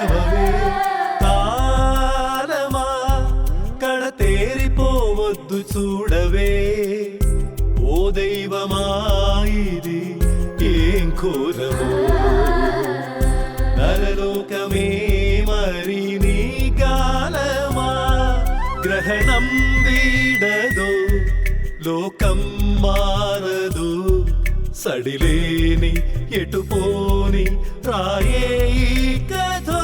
నడవవే కాలమా కడతేరిపోవద్దు చూడవే ఓ దైవమా ఇది ఏం కోరవో నరలోకమే మరి నీ కాలమా గ్రహణం వీడదో లోకం మారదు సడిలేని ఎటుపోని రాయే కథో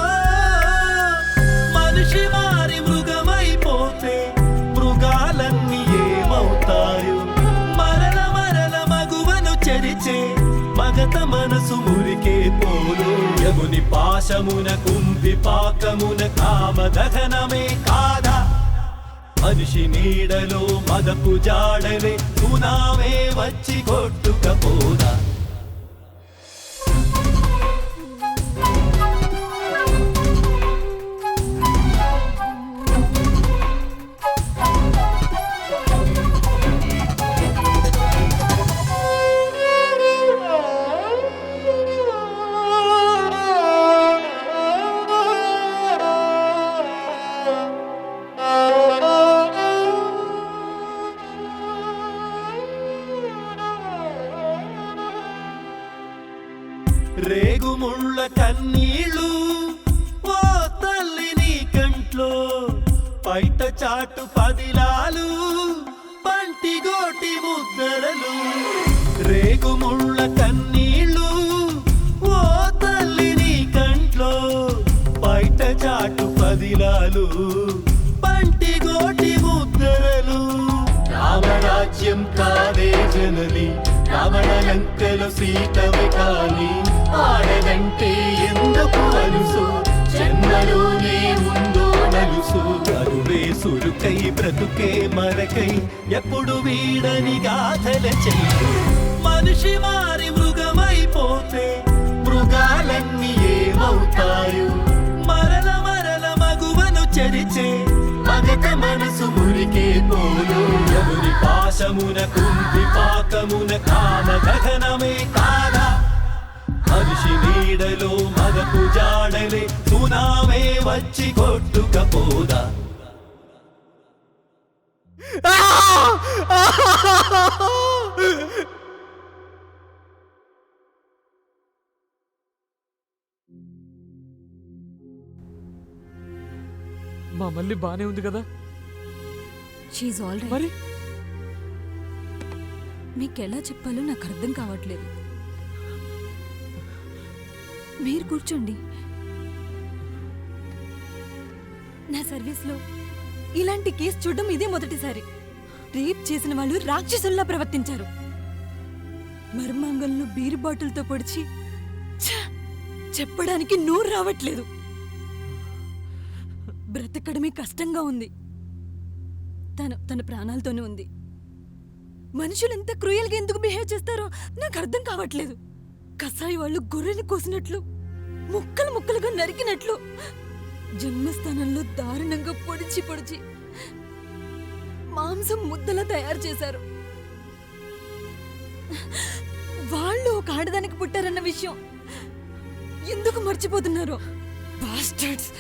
మనిషి మారి మృగమైపోతే మృగాలన్నీ ఏమవుతాయో మరల మరల మగువను చెరిచే మగత మనసు మురికే పోలు యముని పాశమున కుంభి పాకమున కామ దహనమే కాదా మనిషి నీడలో మదపు జాడలే సునామే వచ్చి కొట్టుకపోదా రేగుముళ్ళ కన్నీళ్ళు ఓ తల్లి నీ కంట్లో పైట చాటు పదిలాలు పంటి గోటి ముద్దరలు రేగుముళ్ళ కన్నీళ్ళు ఓ తల్లి నీ కంట్లో పైట చాటు పదిలాలు పంటి గోటి ముద్దరలు రామరాజ్యం కాదే జనని రావణ లంకలో సీతవి కాని ఆడదంటే ఎందుకు అలుసు జన్మలోనే ఉందో నలుసు అరువే సురుకై బ్రతుకే మరకై ఎప్పుడు వీడని గాథల చెల్లు మనిషి మారి మృగమైపోతే మృగాలన్నీ ఏమవుతాయో మరల మరల మగువను చెరిచే మగత మనసు మురికే పోలు యముని పాశమున కుంభి పాకమున కామ దహనమే కాదా మనిషి నీడలో మదపు జాడలే సునామే వచ్చి కొట్టుకపోదా మా మళ్ళీ బానే ఉంది కదా షీఈ్ ఆల్ రైట్. మరి మీకెలా చెప్పాలో నాకు అర్థం కావట్లేదు. మీరు కూర్చోండి. నా సర్వీస్లో ఇలాంటి కేసు చూడడం ఇదే మొదటిసారి. రేప్ చేసిన వాళ్ళు రాక్షసుల్లా ప్రవర్తించారు. మర్మాంగంలో బీరు బాటిల్తో పొడిచి చెప్పడానికి నోరు రావట్లేదు. బ్రతకడమే కష్టంగా ఉంది. తన ప్రాణాలతోనే ఉంది. మనుషులు ఎంత క్రూయల్గా ఎందుకు బిహేవ్ చేస్తారో నాకు అర్థం కావట్లేదు. కసాయి వాళ్ళు గొర్రెని కోసినట్లు, ముక్కలు ముక్కలుగా నరికినట్లు, జన్మస్థానంలో దారుణంగా పొడిచి మాంసం ముద్దలా తయారు చేశారు. వాళ్ళు ఒక ఆడదానికి పుట్టారన్న విషయం ఎందుకు మర్చిపోతున్నారు? బాస్టర్డ్స్.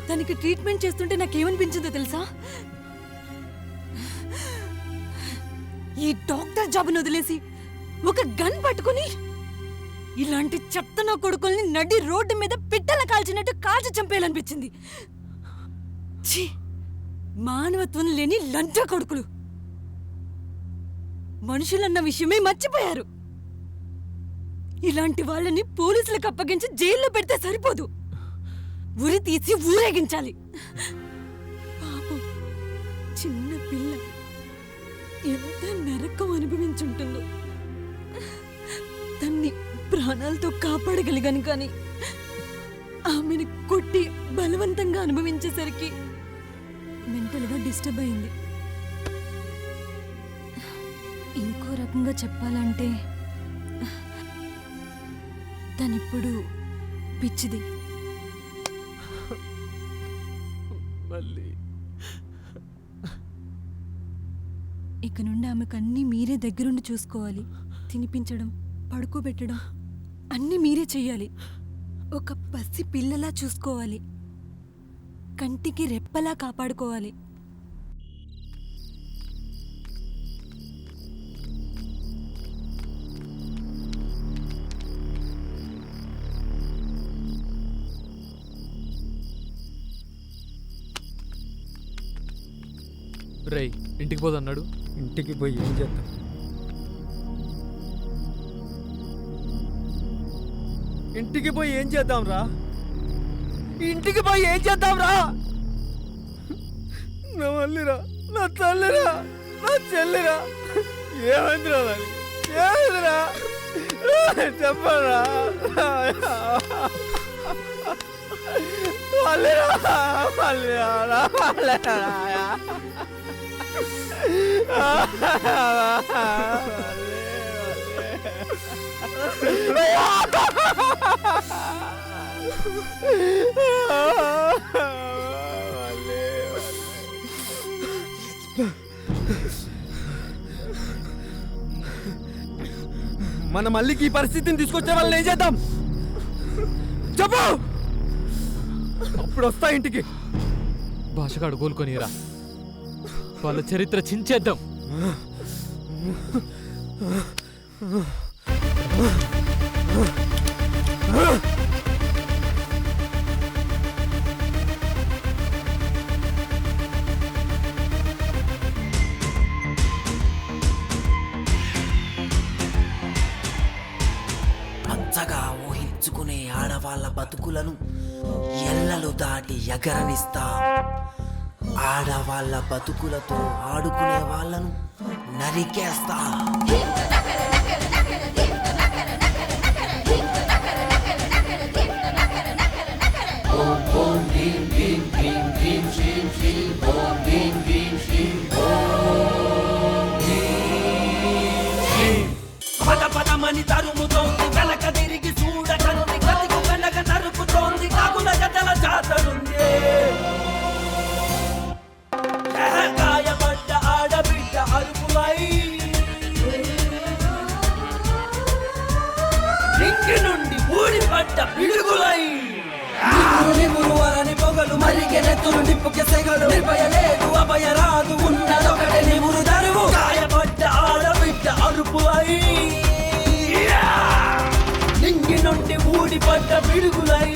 దానికి ట్రీట్మెంట్ చేస్తుంటే నాకేమనిపించిందో తెలుసా? ఈ డాక్టర్ జాబ్ను వదిలేసి ఒక గన్ పట్టుకుని ఇలాంటి చెత్త నా కొడుకుల్ని నడి రోడ్డు మీద పిట్టల కాల్చినట్టు కాల్చి చంపేయాలనిపించింది. ఛీ, మానవత్వం లేని లంచ కొడుకులు. మనుషులన్న విషయమే మర్చిపోయారు. ఇలాంటి వాళ్ళని పోలీసులకు అప్పగించి జైల్లో పెడితే సరిపోదు, ఉరి తీసి ఊరేగించాలి. పాపం చిన్న పిల్ల ఎంత నరకం అనుభవించుంటుందో. తన్ని ప్రాణాలతో కాపాడగలిగాను, కానీ ఆమెను కొట్టి బలవంతంగా అనుభవించేసరికి మెంటల్గా డిస్టర్బ్ అయింది. ఇంకో రకంగా చెప్పాలంటే తనిప్పుడు పిచ్చిది. మళ్ళీ ఇక నుండి ఆమెకు అన్నీ మీరే దగ్గరుండి చూసుకోవాలి. తినిపించడం, పడుకోబెట్టడం అన్నీ మీరే చెయ్యాలి. ఒక పసి పిల్లలా చూసుకోవాలి, కంటికి రెప్పలా కాపాడుకోవాలి. రేయ్, ఇంటికి పోదన్నాడు. ఇంటికి పోయి ఏం చేద్దాం? ఇంటికి పోయి ఏం చేద్దాం రా? ఇంటికి పోయి ఏం చేద్దాం రా? నా మల్లిరా, నా తల్లిరా, నా చెల్లిరా, ఏమైందిరా మరి? ఏమైందిరా చెప్పరా? మల్లిరా, మల్లిరా, మల్లిరా. మన మళ్ళీకి ఈ పరిస్థితిని తీసుకొచ్చే వాళ్ళని ఏం చేద్దాం చెప్పు. అప్పుడు వస్తా ఇంటికి. భాషగాడు కోలుకొనిరా, వాళ్ళ చరిత్ర చించేద్దాం. పంచగా ఊహించుకునే ఆడవాళ్ళ బతుకులను ఎల్లలు దాటి ఎగరనిస్తా. ఆడవాళ్ళ బతుకులతో ఆడుకునే వాళ్ళను నరికేస్తా. పద పదమని తరుముతోంది, వెనక తిరిగి చూడకనుంది, గతికు వెనక నరుకుతోంది, కాకుల జతల జాతరుంది. గాయపడ్డ ఆడబిడ్డ అరుపులై రింగి నుండి ఊడిపడ్డ పిడుగులై నిమురు వరని పొగలు మరిగెనెత్తులు నిప్పుకి సెగలు. నిర్భయలేదు అభయరాదు ఉన్నదొకటి నిమురు దరువు. గాయపడ్డ ఆడబిడ్డ అరుపులై రింగి నుండి ఊడిపడ్డ పిడుగులై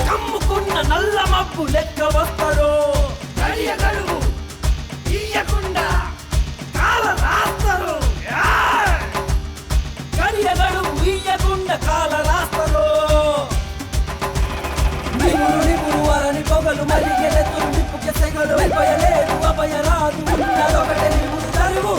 కమ్ముకున్న నల్ల మబ్బు లెక్క వస్తారో. గడువు ఇయ్యకుండా కాల రాస్తారు. గడువు ఇయ్యకుండా కాల రాస్తారు. నిమురు వరని పొగలు మరిగెనెత్తులు నిప్పుకి సెగలు. నిర్భయలేదు అభయరాదు ఉన్నదొకటి నిమురు దరువు.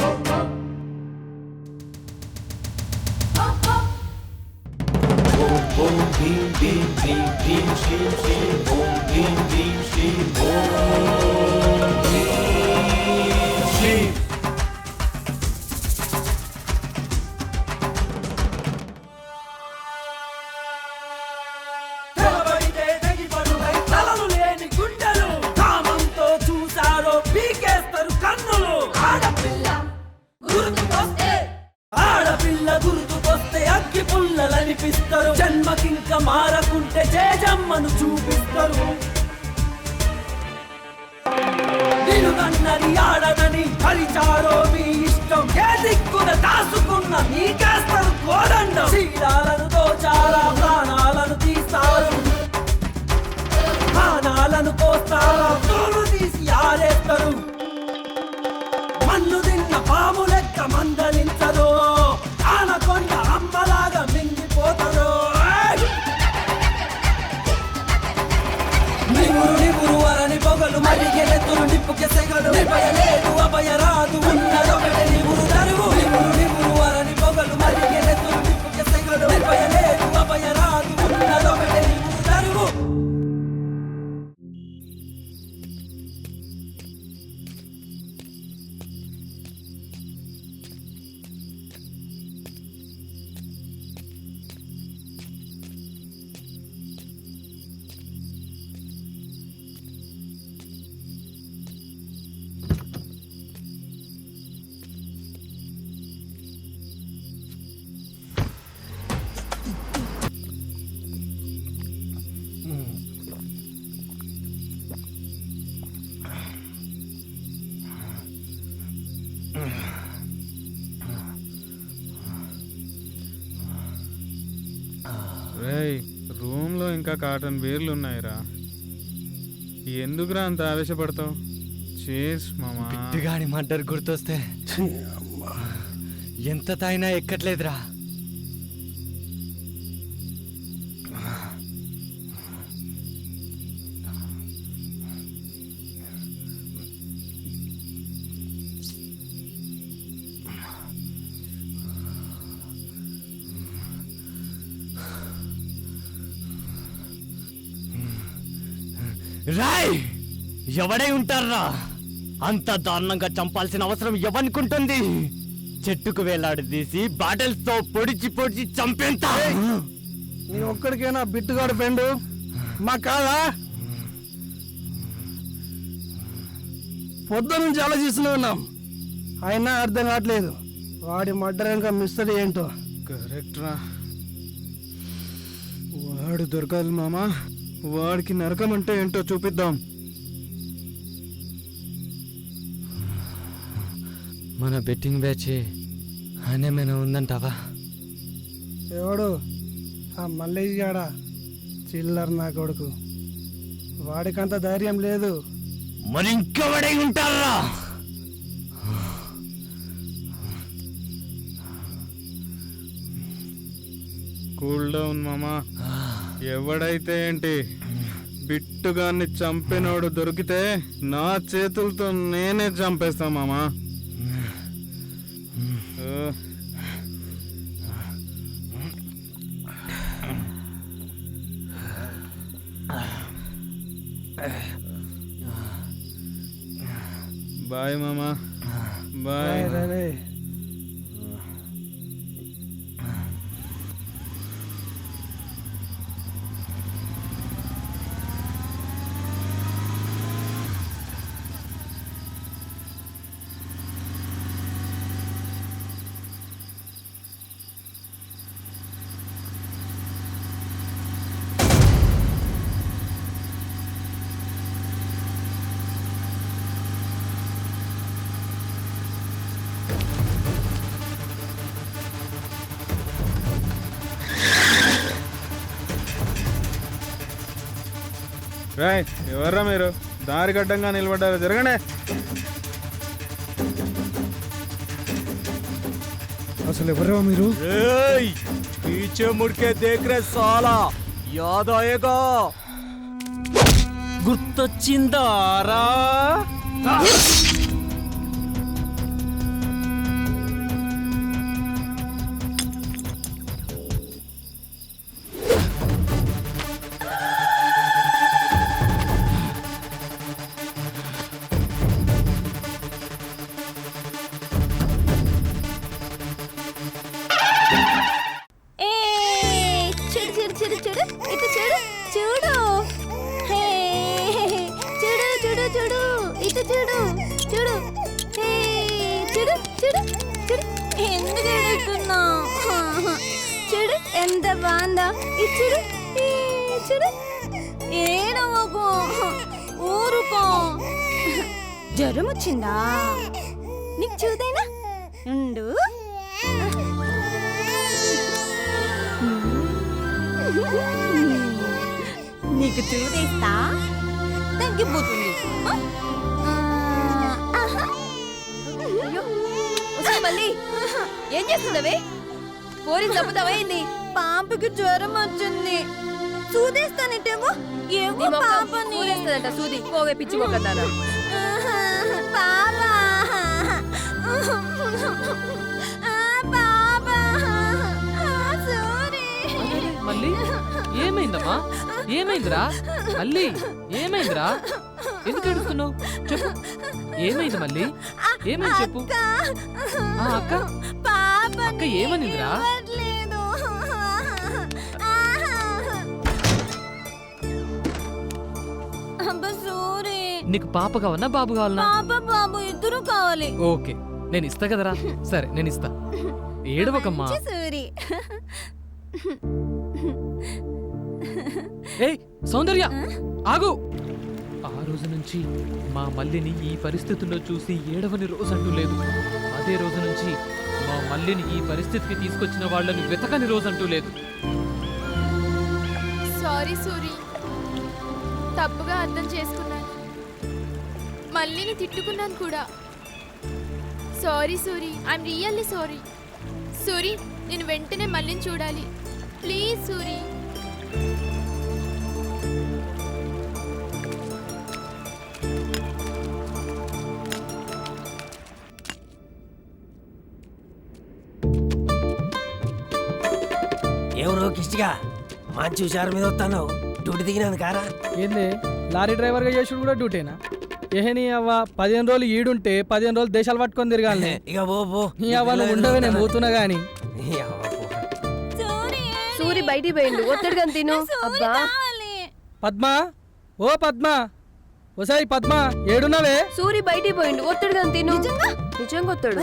తెలబడితే తెగిపడుగై తలలు లేని గుండెలు, కామంతో చూసారో పీకేస్తారు కన్నులు. ఆడపిల్ల గుర్తుకొస్తే అగ్గి పుల్లలనిపిస్తారు. జన్మకింక మారకుంటే జేజమ్మను చూపిస్తారు. నిలుగన్నది ఆడదని పరిచారో మీ ఇష్టం. ఏ దిక్కున దాసుకున్న మీకేస్తారు కోదండం. శీలాలను దోచారా, ప్రాణాలను తీస్తారు. ప్రాణాలను పోస్తారా, తోలు తీసి ఆరేస్తారు. మన్ను తిన్న పాము లెక్క మందలించదో, ఆనకొండ అమ్మలాగా మింగిపోతారో. నిమురు వరని పొగలు మరిగెనెత్తులు నిప్పుకి సెగలు. నిర్భయలేదు అభయరాదు ఉన్నదొకటి నిమురు దరువు. నిమురు వరని పొగలు మరిగెనెత్తులు నిప్పుకి సెగలు. నిర్భయలేదు అభయరాదు ఉన్నదొకటి నిమురు దరువు. రూమ్లో ఇంకా కాటన్ బీర్లు ఉన్నాయిరా. ఎందుకురా అంత ఆవేశపడతావు? చేస్ మామా. బిట్టుగాని మర్డర్ గుర్తొస్తే ఎంత తాయినా ఎక్కట్లేదురా. రాయ్ ఎవడై ఉంటారా? అంత దారుణంగా చంపాల్సిన అవసరం ఎవనుకుంటుంది? చెట్టుకు వేలాడదీసి బాటిల్స్ తో పొడిచి పొడిచి చంపేంత. నీ ఒక్కడికైనా బిట్టుగాడు ఫ్రెండు మా కాదా? పొద్దు నుంచి ఆలోచిస్తూనే ఉన్నాం, అయినా అర్థం కావట్లేదు. వాడి మర్డర్ ఇంకా మిస్టరీ ఏంటో. కరెక్ట్ రా. వాడు దొరకాలి మామా. వాడికి నరకం అంటే ఏంటో చూపిద్దాం. మన బెట్టింగ్ బ్యాచ్ ఆయనేమైనా ఉందంటావా? ఎవడు? ఆ మల్లేష్ గాడా? చిల్లర్ నా కొడుకు. వాడికంత ధైర్యం లేదు. మరి ఇంకెవడై ఉంటారా? కూల్ డౌన్ మామా. ఎవడైతే ఏంటి, బిట్టుగాన్ని చంపినోడు దొరికితే నా చేతులతో నేనే చంపేస్తా మామా. బాయ్ మామా. బాయ్. రే రాయ్ ఎవర్రా మీరు? దారి గడ్డంగా నిలబడ్డారు, జరగండి. అసలు ఎవరా మీరు? పీछे मुड़ के देख रहे साला, याद आएगा? గుర్తొచ్చిందారా? చూడు ఎంత బాగుందా. ఇచ్చుడు చూడు. ఏడవకు, ఊరుకో. జ్వరం వచ్చిందా? నీకు చూదేనా? ఉండు. నీకు చూదేస్తా, తగ్గిపోతుంది. మళ్ళీ ఏం చేస్తుందవే? పోలీసు చంపుతావా ఏంది? పాపకి జ్వరం వచ్చింది, చూదేస్తానంటేమో ఏమో పాపని సూది పోవే పిచ్చి మొక్కదానా. పాపా పాపా మళ్ళీ ఏమైందమ్మా? ఏమైందిరా? మళ్ళీ ఏమైందిరా? ఎందుకు ఏడుస్తున్నావు? చెప్పు, ఏమైంది మళ్ళీ? ఏమైంది చెప్పు. అక్క అక్క ఏమనిందిరా? నీకు పాప కావన్నా బాబు కావాలన్నా? పాప బాబు ఇద్దరు కావాలి. ఓకే, నేను ఇస్తా కదరా. సరే నేను ఇస్తా, ఏడవకమ్మా. ఏయ్ సౌందర్య, ఆగు. ఆ రోజు నుంచి మా మల్లిని ఈ పరిస్థితుల్లో చూసి ఏడవని రోజు అంటూ లేదు. అదే రోజు నుంచి మా మల్లిని ఈ పరిస్థితికి తీసుకొచ్చిన వాళ్ళని వెతకని రోజు అంటూ లేదు. సారీ సూరి, తప్పుగా అర్థం చేసుకున్నాను. మళ్ళీని తిట్టుకున్నాను కూడా. Sorry Suri, I'm really sorry. Suri, నేను వెంటనే మళ్ళీని చూడాలి ప్లీజ్ సూరి. ఎవరో కిష్టిగా మంచి హుషారు మీద వస్తాను. డ్యూటీ దిగినాను కారా. ఏంది లారీ డ్రైవర్గా చేసుడు కూడా డ్యూటీనా? ఏహని అవ్వ 15 రోజులు ఈడుంటే 15 రోజులు దేశాలు పట్టుకొని తిరగాలి. ఇక పో నీ అవ్వ నువ్వు ఉండవే, నేను పోతున్నా గాని. సూరి బయటికి పోయిండు, ఒత్తడు కానీ తిను. అబ్బా పద్మా, ఓ పద్మా, ఓసారి పద్మా ఏడున్నావే? సూరి బయటికి పోయిండు, ఒత్తడు కానీ తిను. నిజంగా ఒత్తాడు,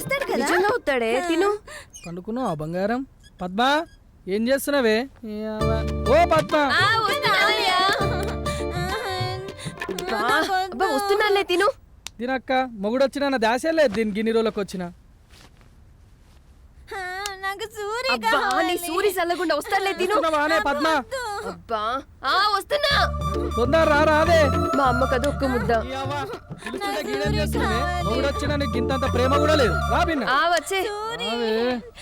నిజంగా ఒత్తాడే, తిను. పండుకున్నావా బంగారం? పద్మా ఏం చేస్తున్నావే? నీ అవ్వ. ఓ పద్మా, అబ్బా వస్తున్నాలే, తిను. దీనక్క మొగుడు వచ్చిన నా దాసే లేదు దీనికి ఇన్ని రోజులకు వచ్చిన. అబ్బా నీ సూరి చల్లకుండా వస్తాలే, తిను. వస్తున్నావానే పద్మా? అబ్బా వస్తున్నా. తొందర రాదే. మా అమ్మ కదా ఒక్క ముద్ద. మొగుడు వచ్చిన నీకు ఇంతంత ప్రేమ కూడా లేదు. రా బిన్న. వచ్చే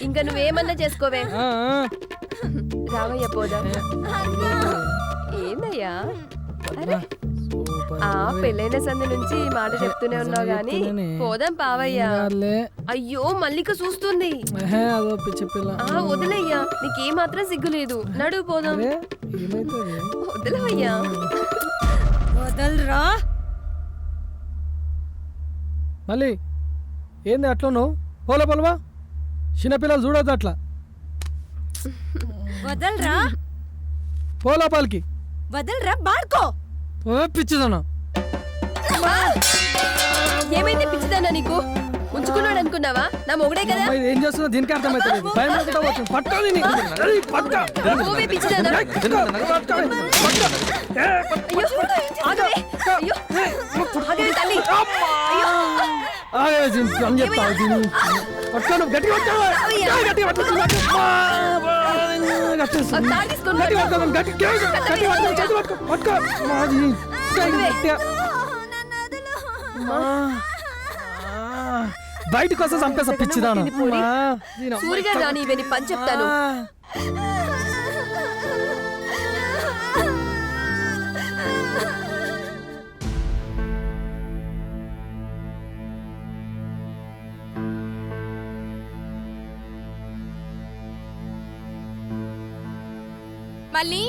ఇంకా నువ్వేమన్నా చేసుకోవే. రావయ్యా పోదా. ఏందయ్యా? అరే పెళ్ళైన సంది నుంచి ఈ మాట చెప్తూనే ఉన్నావు గాని పోదాం పావయ్యా. అయ్యో మల్లిక చూస్తుంది. అదో పిచ్చి పిల్ల. వదిలయ్యా, నీకే మాత్రం సిగ్గులేదు. నడువు పోదాం. వదిలేవయ్యా. వదలరా. మళ్ళీ ఏంది అట్లా నువ్వు? పోలే పొలవా, చిన్నపిల్లలు చూడొద్దు అట్లా. వదలరా. పోలోపాలకి వదలరా బాడుకో. పిచ్చిదన్నా. ఏమైంది పిచ్చిదానా నీకు? ఉంచుకున్నాడు అనుకున్నావా? నా మొగుడే కదా. ఏం చేస్తున్నా దీనికి అర్థమైతే బయటకు వస్తే చంపేసా పిచ్చిదాను. సూరిగా రాని ఇవన్నీ పని చెప్తాను. మళ్ళీ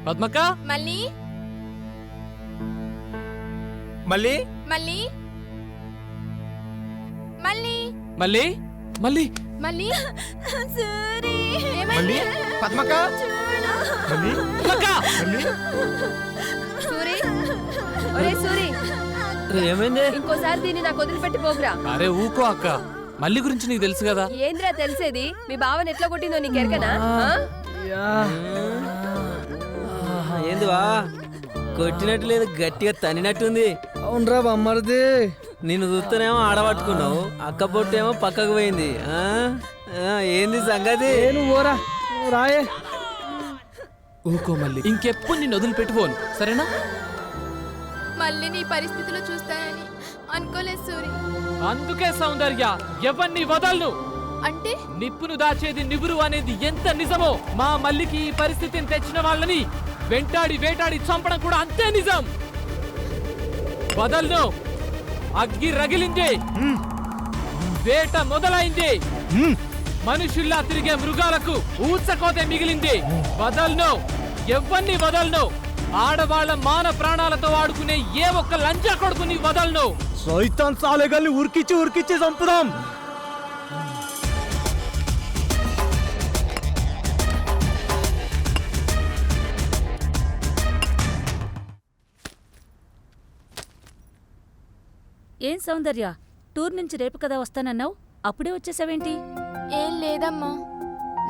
పద్మక్క, మళ్ళీ మళ్ళీ మళ్ళీ మళ్ళీ మళ్ళీ మళ్ళీ మళ్ళీ సూరి, మళ్ళీ పద్మక్క, మళ్ళీ సూరి, ఒరే సూరి, ఏమైంది? ఇంకోసారి దీన్ని నాకు వదిలిపెట్టి పోగురా. అరే ఊకో అక్క, మళ్ళీ గురించి నీకు తెలుసు కదా. ఏంద్రా తెలిసేది? మీ బావని ఎట్లా కొట్టిందో నీకు ఎరకనా? ఏందివా కొట్టినట్టు లేదు, గట్టిగా తన్నినట్టుంది. అవునరా బొమ్మరిది. నిన్ను చూస్తేనేమో ఆడబట్టుకున్నావు, అక్క పొట్టేమో పక్కకు పోయింది. ఏంది సంగతి? నువ్వు ఓరా, రాయే. ఊకో మళ్ళీ, ఇంకెప్పుడు నిన్ను వదిలిపెట్టుకోను, సరేనా? మళ్ళీ నీ పరిస్థితిలో చూస్తానని అనుకోలేదు సూరి. అందుకే సౌందర్య ఎవరిని వదలను. అంటే నిప్పును దాచేది నివురు అనేది ఎంత నిజమో, మా మల్లికి ఈ పరిస్థితిని తెచ్చిన వాళ్ళని వెంటాడి వేటాడి చంపడం కూడా అంతే నిజం. వదలను. అగ్గి రగిలింది, వేట మొదలైంది, మనుషుల్లా తిరిగే మృగాలకు ఊచకోతే మిగిలింది. వదలను, ఎవరిని వదలను. ఆడవాళ్ల మాన ప్రాణాలతో ఆడుకునే ఏ ఒక్క లంచా కొడుకుని వదలను. సైతాన్ సాలేగాల్ని ఉరికిచ్చి చంపుదాం. ఏం సౌందర్య, టూర్ నుంచి రేపు కదా వస్తానన్నావు, అప్పుడే వచ్చేసావేంటి? ఏం లేదమ్మా,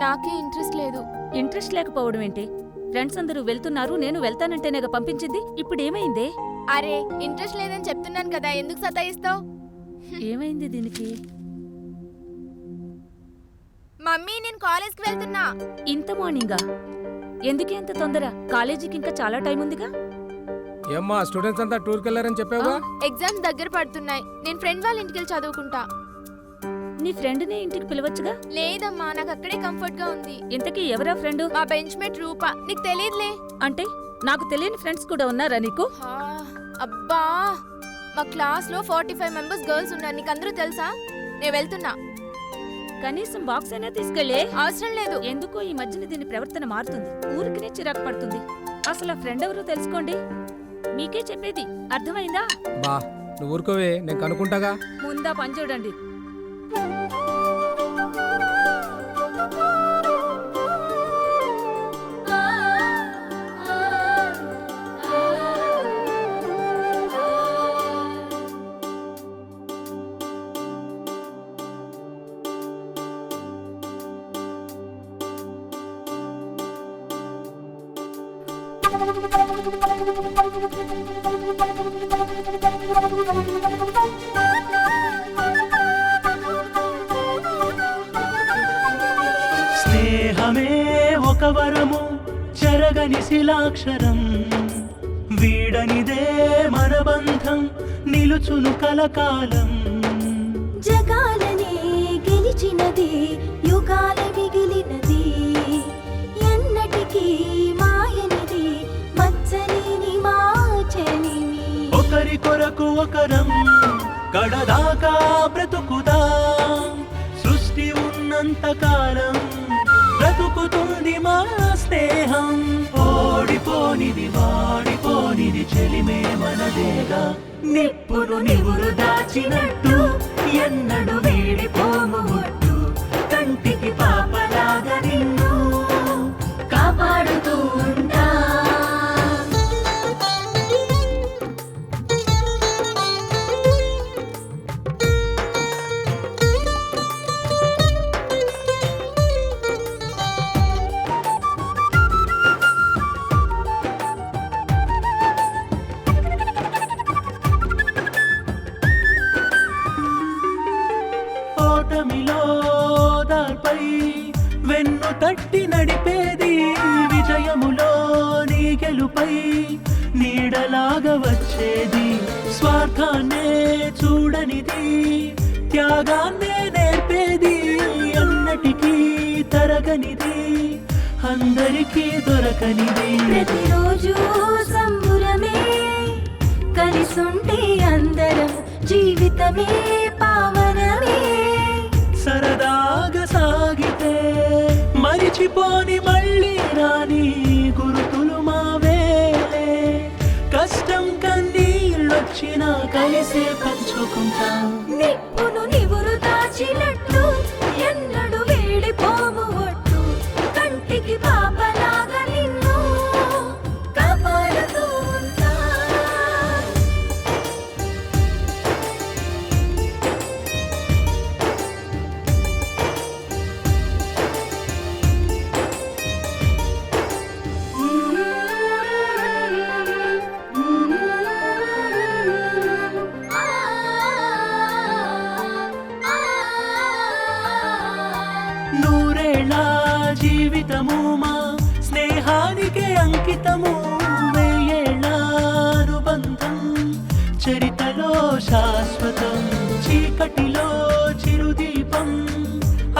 నాకే ఇంట్రెస్ట్ లేదు. ఇంట్రెస్ట్ లేకపోవడం ఏంటి? ఫ్రెండ్స్ అందరూ వెళ్తున్నారు, నేను వెళ్తానంటేనేగా పంపించింది. ఇప్పుడేమైందే? అరే ఇంట్రెస్ట్ లేదని చెప్తున్నాను కదా, ఎందుకు సతాయిస్తావు? ఏమైంది దీనికి? మమ్మీ నేను కాలేజ్కి వెళ్తున్నా. ఇంత మార్నింగా? ఎందుకే అంత తొందర? కాలేజీకి ఇంకా చాలా టైం ఉందిగా. ఏమ్మా స్టూడెంట్స్ అంతా టూర్కి వెళ్ళారని చెప్పావుగా? ఎగ్జామ్స్ దగ్గర పడుతున్నాయి. నేను ఫ్రెండ్ వాళ్ళ ఇంటికి వెళ్ళి చదువుకుంటా. నీ ఫ్రెండ్ని ఇంటికి పిలవచ్చుగా. లేదమ్మా, నాకు అక్కడే కంఫర్ట్ గా ఉంది. ఇంతకీ ఎవరా ఫ్రెండ్? మా బెంచ్ మేట్ రూపా. నీకు తెలియదులే. అంటే నాకు తెలియని ఫ్రెండ్స్ కూడా ఉన్నారా నీకు? అబ్బా, మా క్లాస్ లో 45 మెంబర్స్ గర్ల్స్ ఉన్నారు. నీకు అందరూ తెలుసా? నేను వెళ్తున్నా. కనీసం బాక్స్ అయినా తీసుకెళ్ళే. అవసరం లేదు. ఎందుకో ఈ మధ్యన దీని ప్రవర్తన మారుతుంది. ఊరికినే చిరాకు పడుతుంది. అసలు ఆ ఫ్రెండ్ ఎవరో తెలుసుకోండి. మీకే చెప్పేది, అర్థమైందా? బా నువ్వు ఊరుకోవే, నేను కనుక్కుంటాగా. ముందా పని చూడండి. స్నేహమే ఒక వరము, చెరగని శిలాక్షరం, వీడనిదే మన బంధం, నిలుచును కలకాలం. జగాలనే గెలిచినది, యుగాల మిగిలినది, ఎన్నటికీ మాయనిది, మచ్చలేని మాచనివి. ఒకరి కొరకు ఒకరం గడదాకా బ్రతుకుదాం, సృష్టి ఉన్నంత కాలం బ్రతుకుతుంది మా స్నేహం. ఓడిపోనిది వాడిపోనిది చెలిమే మనదేగా, నిప్పును నివురు దాచినట్టు ఎన్నడు వీడిపోము ఒట్టు, కంటికి పాపలాగా నిన్ను కాపాడుతూ ఉంటా. ఓటమిలో దార్పై వెన్ను తట్టి నడిపేది, విజయములో నీ గెలుపై నీడలాగా వచ్చేది, స్వార్థాన్నే చూడనిది, త్యాగాన్నే నేర్పేది, అన్నటికీ తరగనిది, అందరికీ దొరకనిది. ప్రతిరోజు సంబురమే, కలిసుంటే అందరం, జీవితమే పావనమే. సరదాగా సాగితే మరిచిపోని మళ్ళీ రాని గురుతులు మావేలే, కష్టం కన్నీళ్ళొచ్చినా కలిసే పంచుకుంటాం. నిప్పును నివురు దాచినట్టు ఎన్నడు వేడిపోము ఒట్టు, కంటికి పాపలాగా నిన్ను కాపాడుతూ ఉంటా. నూరేళ్ళ జీవితము మా స్నేహానికే అంకితము, వెయ్యేళ్ళ అనుబంధం చరితలో శాశ్వతం, చీకటిలో చిరుదీపం,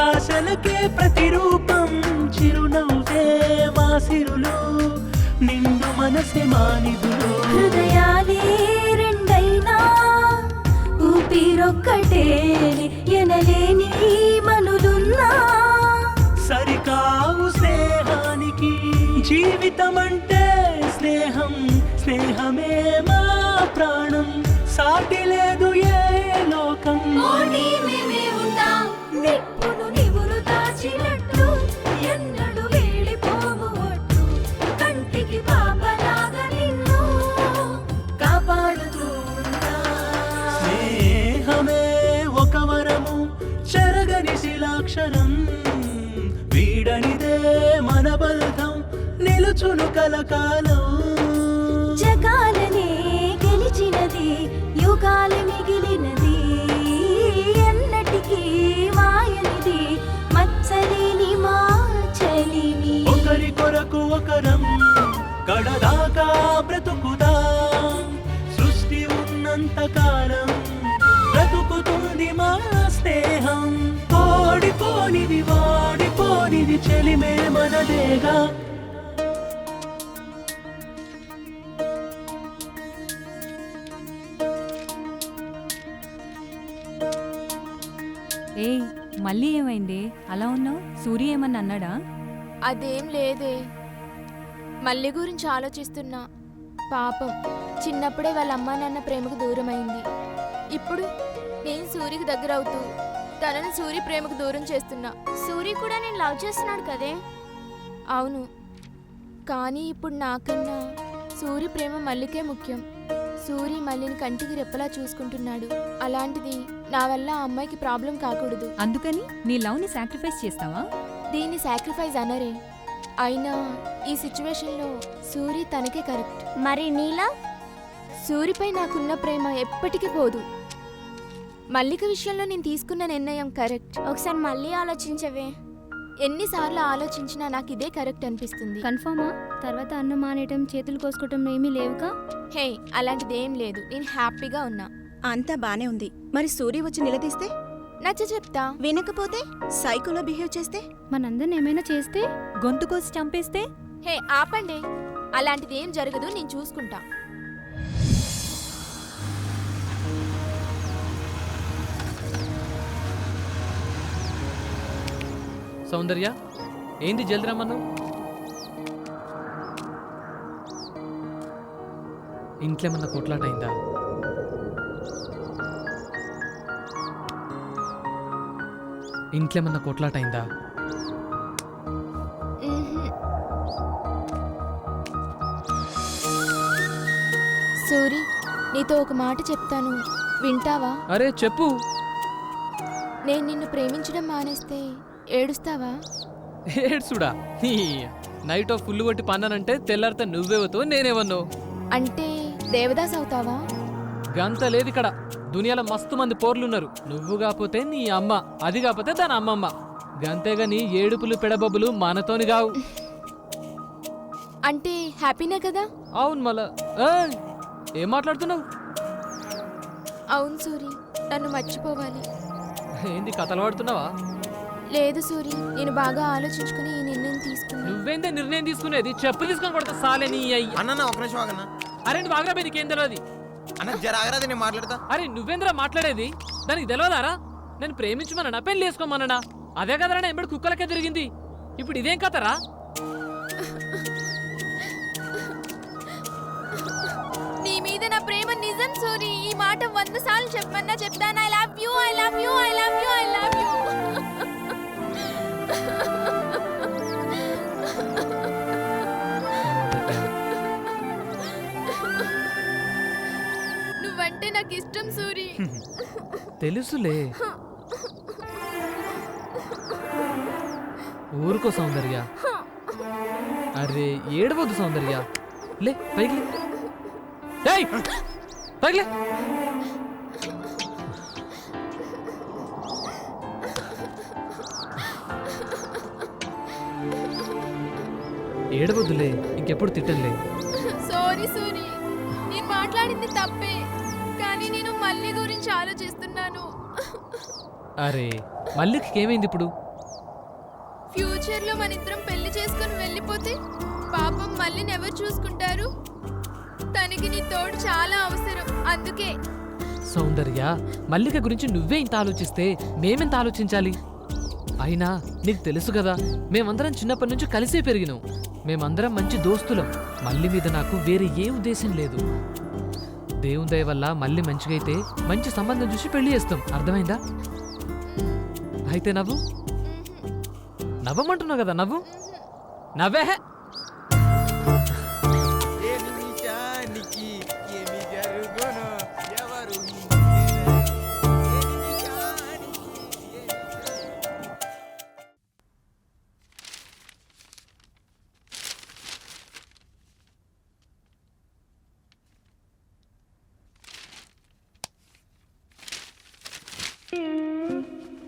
ఆశలకే ప్రతిరూపం, చిరునవ్వే మా సిరులు, నిన్ను మనసే మానిదులు. హృదయాలే రెండైనా ఊపిరొక్కటే, ఎనలేని మనులున్నా సరికావు స్నేహానికి, జీవితమంటే స్నేహం, స్నేహమే మా ప్రాణం, సాటి లేదు ఏ లోకం. మేమే ఉంటాం, నిప్పును నివురు దాచినట్టు ఎన్నడు వేడిపోము ఒట్టు, కంటికి పాపలాగా నిన్ను కాపాడుతూ ఉంటా. స్నేహమే ఒక వరము, చెరగని శిలాక్షరం, వీడనిదే మన బంధం, నిలుచును కలకాలం. జగాలనే గెలిచినది, యుగాల మిగిలినది, ఎన్నటికీ మాయనిది, మచ్చలే ప్రతిది చెలిమే మనదేగా. ఏయ్ మళ్ళీ ఏమైంది అలా ఉన్నావు? సూర్య ఏమన్నా అన్నాడా? అదేం లేదే, మళ్ళీ గురించి ఆలోచిస్తున్నా. పాపం చిన్నప్పుడే వాళ్ళ అమ్మా నాన్న ప్రేమకు దూరమైంది. ఇప్పుడు నేను సూరికి దగ్గర అవుతూ తనని సూరి ప్రేమకు దూరం చేస్తున్నా. సూరి కూడా నేను లవ్ చేస్తున్నాడు కదే. అవును, కానీ ఇప్పుడు నాకన్నా సూరి ప్రేమ మల్లికే ముఖ్యం. సూరి మల్లిని కంటికి రెప్పలా చూసుకుంటున్నాడు. అలాంటిది నా వల్ల ఆ అమ్మాయికి ప్రాబ్లం కాకూడదు. అందుకని నీ లవ్ని సాక్రిఫైస్ చేస్తావా? దీన్ని సాక్రిఫైస్ అనరే. అయినా ఈ సిచ్యువేషన్లో సూరి తనకే కరెక్ట్. మరి నీలా? సూరిపై నాకున్న ప్రేమ ఎప్పటికీ పోదు. మల్లిక విషయంలో నేను తీసుకున్న నిర్ణయం కరెక్ట్. ఒకసారి మళ్ళీ ఆలోచించవే. ఎన్నిసార్లు ఆలోచించినా నాకు ఇదే కరెక్ట్ అనిపిస్తుంది. కన్ఫర్మా? తర్వాత అన్నం మానేయటం, చేతులు కోసుకోవటం ఏమీ లేవుగా? హే, అలాంటిదేం లేదు. నేను హ్యాపీగా ఉన్నా. అంతా బానే ఉంది. మరి సూర్య వచ్చి నిలదీస్తే? నచ్చ చెప్తా. వినకపోతే? సైకోలో బిహేవ్ చేస్తే? మనందరిని ఏమైనా చేస్తే? గొంతు కోసి చంపేస్తే? హే ఆపండి, అలాంటిదేం జరగదు. నేను చూసుకుంటా. సౌందర్య, ఏంది జల్ది రమ్మను? ఇంట్లో ఏమన్నా కొట్లాట అయిందా? ఇంట్లో ఏమన్నా కొట్లాట అయిందా? సూరి, నీతో ఒక మాట చెప్తాను, వింటావా? అరే చెప్పు. నేను నిన్ను ప్రేమించడం మానేస్తే ఏడుస్తావా? ఏడ్సుడా? నైట్ ఆఫ్ ఫుల్ కొట్టి పన్నానంటే తెల్లారితే నువ్వేవతో నేనేవన్నో. అంటే దేవదాస్ అవుతావా? గంత లేదు ఇక్కడ. దునియాలో మస్తు మంది పోర్లున్నారు. నువ్వు కాకపోతే నీ అమ్మ, అది కాకపోతే దాని అమ్మమ్మ. గంతేగాని ఏడుపులు పెడబొబ్బులు మనతోని కావు. అంటే హ్యాపీనే కదా? అవును. మళ్ళా ఏం మాట్లాడుతున్నావు? అవును సూరి, నన్ను మర్చిపోవాలి. ఏంది కథలు పడుతున్నావా? లేదు సూరి, నేను బాగా ఆలోచించుకుని ఈ నిర్ణయం తీసుకున్నా. నువ్వేందే నిర్ణయం తీసుకునేది? చెప్పు తీసుకొని కొడతా సాలే నీ అయ్యి. అన్న ఒక నిమిషం ఆగన్నా. అరే నువ్వు ఆగ్రా, నీకేం తెలియదు? అన్న జర ఆగరాది, నేను మాట్లాడతా. అరే నువ్వేంద్రా మాట్లాడేది? దానికి తెలియదారా? నేను ప్రేమించమన్నా, పెళ్లి చేసుకోమన్నా? అదే కదరా నా ఎంబడి కుక్కలకే తిరిగింది. ఇప్పుడు ఇదేం కథరా? నీ మీద నా ప్రేమ నిజం సూరి. ఈ మాట 100 సార్లు చెప్పమన్నా చెప్తాను. I love you, I love you, I love you, I love you. నువ్వంటే నాకు ఇష్టం సూరి. తెలుసులే. ఊరుకో సౌందర్య. అరే ఏడవద్దు సౌందర్య. లే పైకి లే. ఏయ్ పైకి లే. ఏడవద్దులే, ఇంకెప్పుడు తిట్టలే. సారీ సూరి, నేను మాట్లాడింది తప్పే, కానీ నేను మళ్ళీ గురించి ఆలోచిస్తున్నాను. అరే మల్లికి ఏమైంది ఇప్పుడు? ఫ్యూచర్ లో మన ఇద్దరం పెళ్లి చేసుకుని వెళ్ళిపోతే పాపం మళ్ళీని ఎవరు చూసుకుంటారు? తనకి నీ తోడు చాలా అవసరం. అందుకే సౌందర్య, మల్లిక గురించి నువ్వే ఇంత ఆలోచిస్తే మేమెంత ఆలోచించాలి? అయినా నీకు తెలుసు కదా, మేమందరం చిన్నప్పటి నుంచి కలిసే పెరిగినాం. మేమందరం మంచి దోస్తులం. మల్లి మీద నాకు వేరే ఏ ఉద్దేశం లేదు. దేవుని దయ వల్ల మళ్ళీ మంచిగా అయితే మంచి సంబంధం చూసి పెళ్లి చేస్తాం. అర్థమైందా? అయితే నవ్వు. నవ్వమంటున్నావు కదా, నవ్వు. నవ్వే.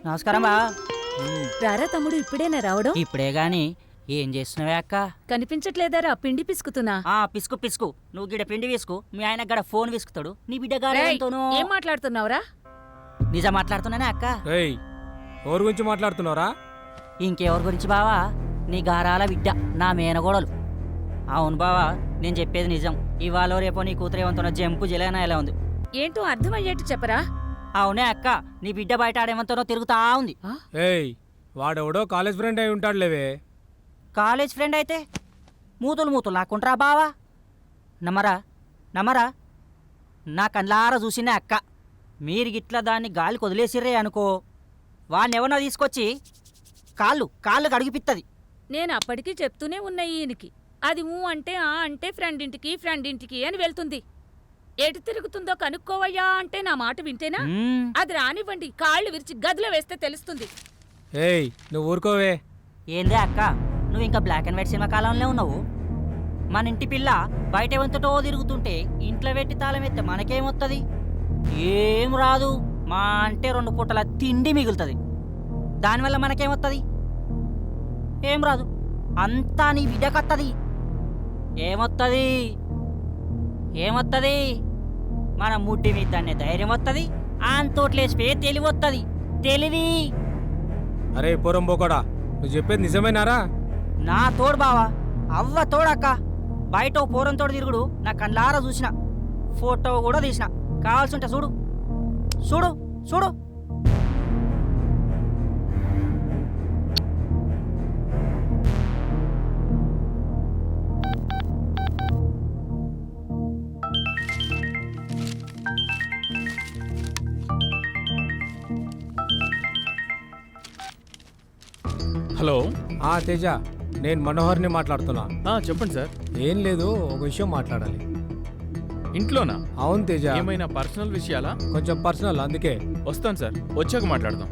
నమస్కారం బా. రారా తమ్ముడు, ఇప్పుడేనా రావడం? ఇప్పుడే గాని ఏం చేస్తున్నావే అక్క? కనిపించట్లేదారా? పిండి పిసుకుతున్నా. పిసుకు పిసుకు. నువ్వు గిడ పిండి విసుకు, మీ ఆయన గడ ఫోన్ విసుకుతాడు. నీ బిడ్డ గారితోనూ ఏం మాట్లాడుతున్నావురా? నిజం మాట్లాడుతున్నానే అక్క. ఎవరి గురించి మాట్లాడుతున్నావురా? ఇంకెవరి గురించి బావా? నీ గారాల బిడ్డ, నా మేనగోడలు. అవును బావా, నేను చెప్పేది నిజం. ఇవాళ రేపో నీ కూతురు ఏమంటున్న జంపు జిలేనా ఎలా ఉంది. ఏంటో అర్థమయ్యేట్టు చెప్పరా? అవునే అక్క, నీ బిడ్డ బయట ఆడేమంతనో తిరుగుతా ఉంది. ఏయ్ వాడెవడో కాలేజ్ ఫ్రెండ్ అయి ఉంటాడు లేవే. కాలేజ్ ఫ్రెండ్ అయితే మూతులు నాకుంట్రా బావా. నమ్మరా నా కళ్ళారా చూసినా అక్క. మీరు గిట్లా దాన్ని గాలికి వదిలేసిర్రే అనుకో, వాడినెవరో తీసుకొచ్చి కాళ్ళు కడిగిపిత్తది. నేను అప్పటికీ చెప్తూనే ఉన్నా ఈయనకి. అది అంటే అంటే ఫ్రెండ్ ఇంటికి అని వెళ్తుంది. ఎటు తిరుగుతుందో కనుక్కోవయ్యా అంటే నా మాట వింటేనా? అది రానివ్వండి, కాళ్ళు విరిచి గదిలో వేస్తే తెలుస్తుంది. ఏయ్ నువ్వు ఊరుకోవే. ఏందే అక్క, నువ్వు ఇంకా బ్లాక్ అండ్ వైట్ సినిమా కాలంలో ఉన్నావు. మన ఇంటి పిల్ల బయట ఎంతటో తిరుగుతుంటే ఇంట్లో పెట్టి తాళం ఎత్తే మనకేమొత్తది? ఏం రాదు. మా అంటే 2 పూటల తిండి మిగులుతుంది. దానివల్ల మనకేమొత్తది? ఏం రాదు. అంతా నీ బిడ్డకత్తది. ఏమొత్తది? మన ముడ్డి మీద దాన్ని ధైర్యం వస్తుంది, ఆంతోట్లేసిపోయే తెలివి వస్తుంది. తెలివి. అరే పూరం పోకోడా, నువ్వు చెప్పేది నిజమేనారా? నా తోడు బావా, అవ్వ తోడక్క. బయట పూరం తోడు తిరుగుడు నా కళ్ళారా చూసిన, ఫోటో కూడా తీసిన. కావాల్సింటే చూడు. హలో. తేజ, నేను మనోహర్ని మాట్లాడుతున్నా. చెప్పండి సార్. ఏం లేదు, ఒక విషయం మాట్లాడాలి. ఇంట్లోనా? అవును తేజ. ఏమైనా పర్సనల్ విషయాలా? కొంచెం పర్సనల్, అందుకే. వస్తాను సార్, వచ్చాక మాట్లాడదాం.